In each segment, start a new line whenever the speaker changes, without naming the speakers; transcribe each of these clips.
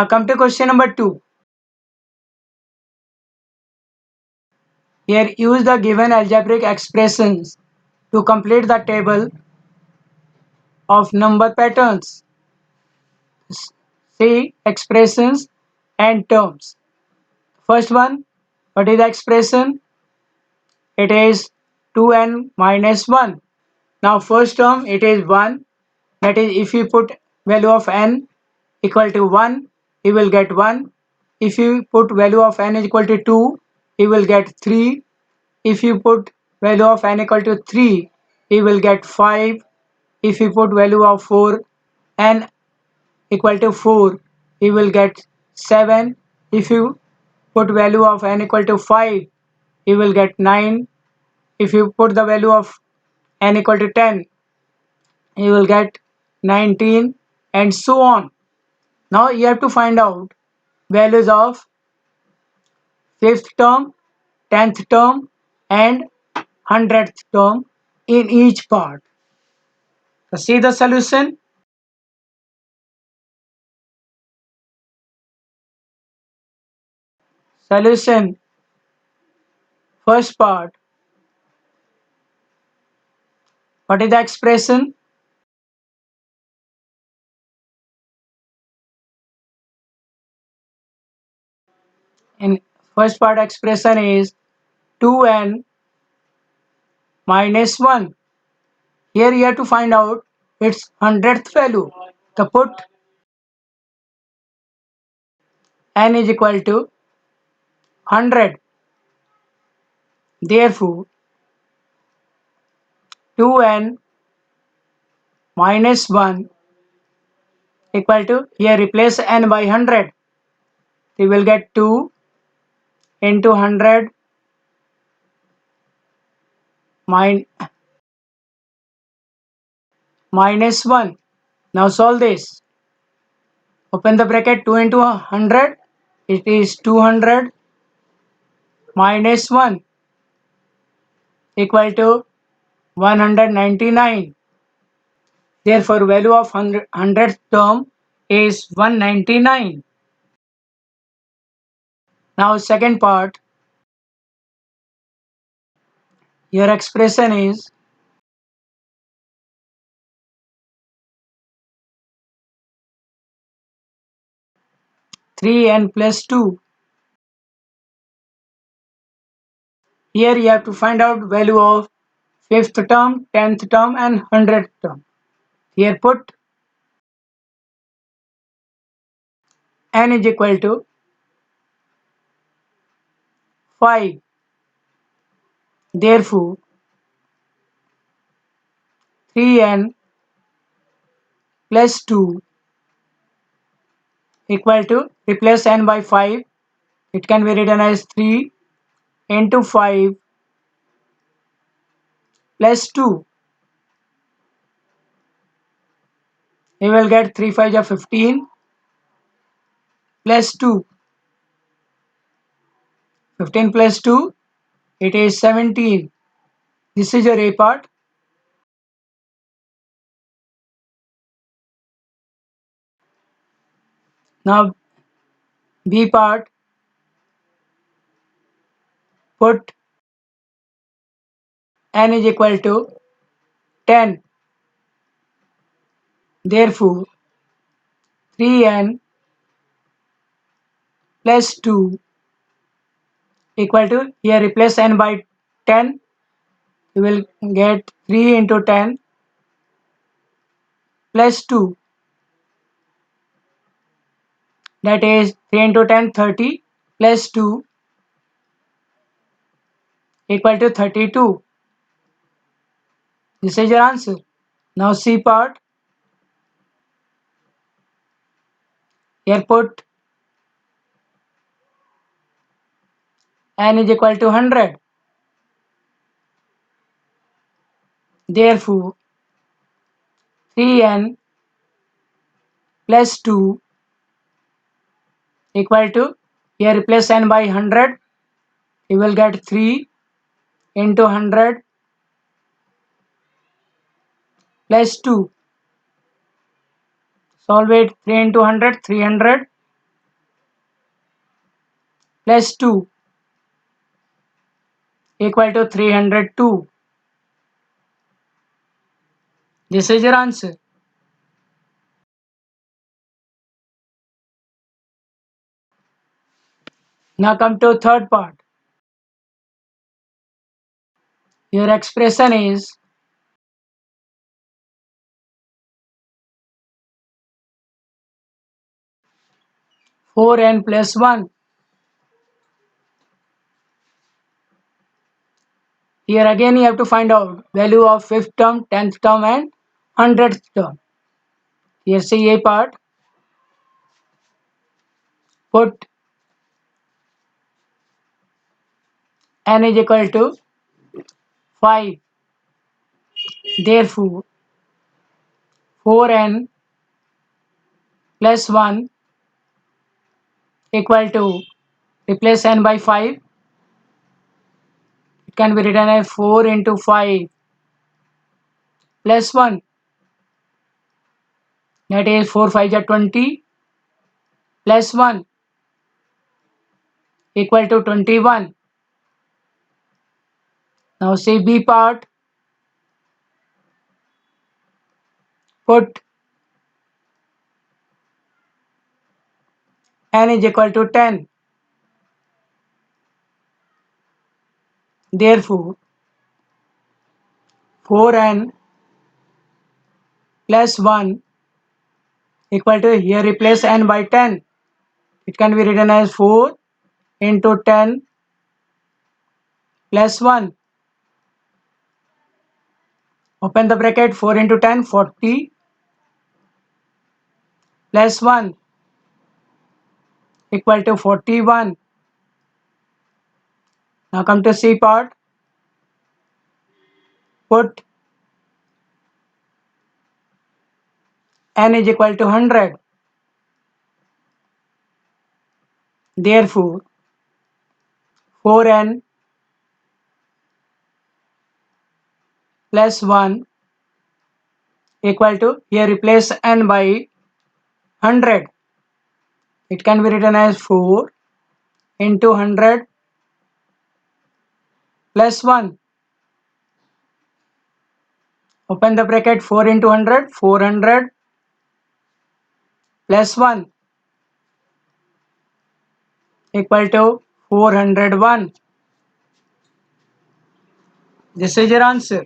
Now come to question number 2. Here use the given algebraic expressions to complete the table of number patterns. See expressions and terms. First one, what is the expression? It is 2n minus 1. Now first term it is 1. That is, if you put value of n equal to 1, you will get 1. If you put value of n is equal to 2, you will get 3. If you put value of n equal to 3, you will get 5. If you put value of 4, n equal to 4, you will get 7. If you put value of n equal to 5, you will get 9. If you put the value of n equal to 10, you will get 19, and so on. Now you have to find out values of 5th term, 10th term and 100th term in each part. So see the solution. Solution, first part. What is the expression? In first part expression is 2n minus 1. Here you have to find out its 100th value. So put n is equal to 100. Therefore 2n minus 1 equal to, here replace n by 100. You will get 2 into 100 minus 1. Now solve this. Open the bracket, 2 into 100. It is 200 minus 1 equal to 199. Therefore value of 100th term is 199. Now second part, your expression is 3n plus 2. Here you have to find out value of 5th term, 10th term and 100th term. Here put n is equal to 5. Therefore 3n plus 2 equal to, replace n by 5. It can be written as 3 into 5 plus 2. You will get 3 5 is 15 plus 2. 15 plus 2, it is 17. This is your A part. Now B part, put n is equal to 10. Therefore 3n plus 2 equal to, here replace n by 10. You will get 3 into 10 plus 2. That is 3 into 10, 30 plus 2 equal to 32. This is your answer. Now C part, here put n is equal to 100. Therefore 3n plus 2 equal to, here replace n by 100. You will get 3 into 100 plus 2. Solve it. 3 into 100, 300 plus 2 equal to 302. This is your answer. Now come to third part. Your expression is 4n plus 1. Here again you have to find out value of 5th term, 10th term and 100th term. Here see a part. Put n is equal to 5. Therefore 4n plus 1 equal to, replace n by 5. It can be written as 4 into 5 plus 1. That is 4 5 are 20 plus 1 equal to 21. Now see B part. Put n is equal to 10. Therefore 4n plus 1 equal to, here replace n by 10. It can be written as 4 into 10 plus 1. Open the bracket, 4 into 10, 40 plus 1 equal to 41. Now come to C part. Put n is equal to 100. Therefore 4n plus 1 equal to, here replace n by 100. It can be written as 4 into 100 plus 1. Open the bracket, 4 into 100, 400 plus 1 equal to 401. This is your answer.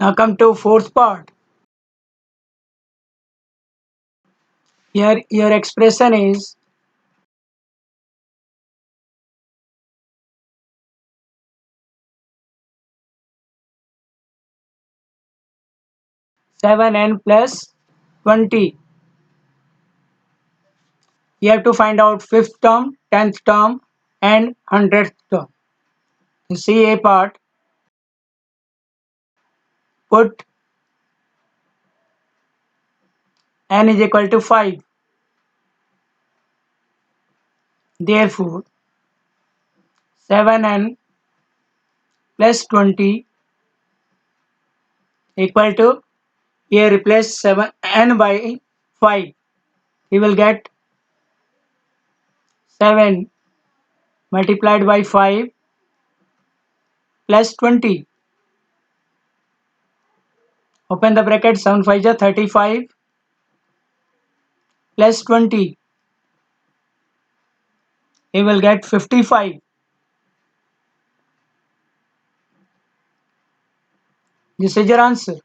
Now come to fourth part. Here your expression is 7n plus 20. You have to find out 5th term, 10th term and 100th term. You see a part. Put n is equal to 5. Therefore 7n plus 20 equal to, here replace 7n by 5. You will get 7 multiplied by 5 plus 20. Open the bracket, 7 5 is 35 plus 20. You will get 55. This is your answer.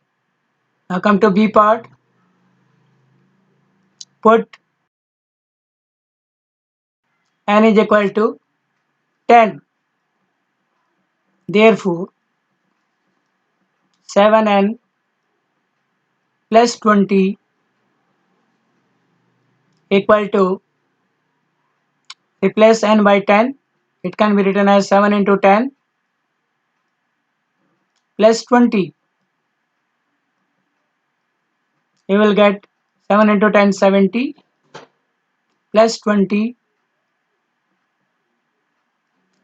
Now come to B part. Put n is equal to 10. Therefore 7n plus 20 equal to, replace n by 10. It can be written as 7 into 10 plus 20. You will get 7 into 10 70 plus 20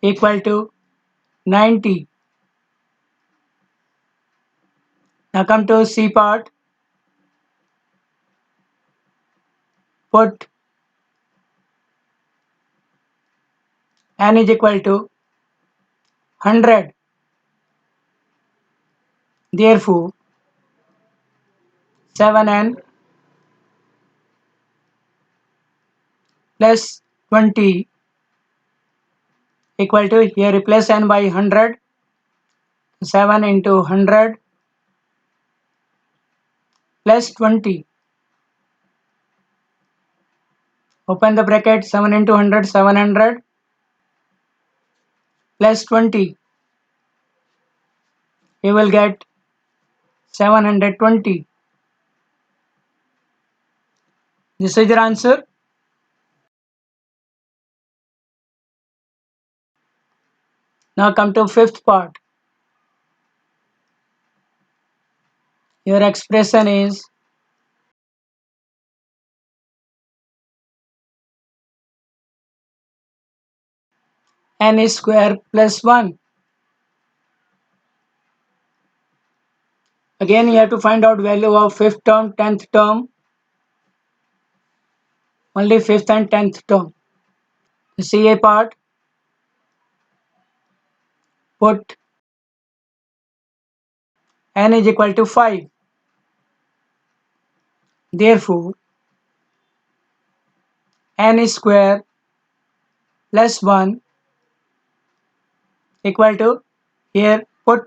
equal to 90. Now come to C part. put n is equal to 100. Therefore, 7n plus 20 equal to, here replace n by 100, 7 into 100 plus 20. Open the bracket, 7 into 100, 700 plus 20. You will get 720. This is your answer. Now come to fifth part. Your expression is n square plus 1. Again, you have to find out value of fifth term, 10th term, only fifth and 10th term. The CA part, put n is equal to 5. Therefore, n square plus 1 equal to, here put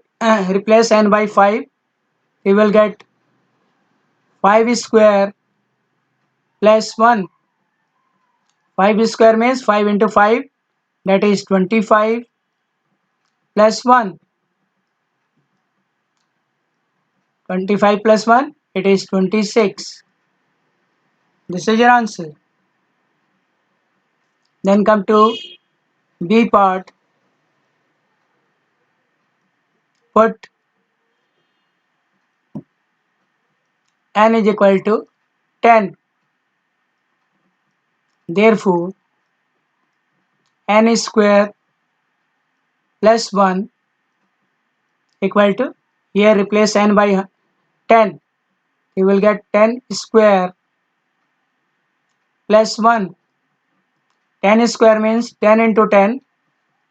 replace n by 5. We will get 5 square plus 1. 5 square means 5 into 5, that is 25 plus 1. 25 plus 1, it is 26. This is your answer. Then come to B part. Put n is equal to 10. Therefore, n square plus 1 equal to, here replace n by 10. You will get 10 square plus 1. 10 square means 10 into 10,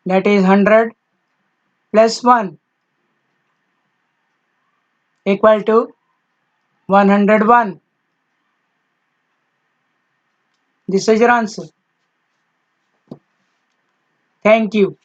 that is 100 plus 1 equal to 101. This is your answer. Thank you.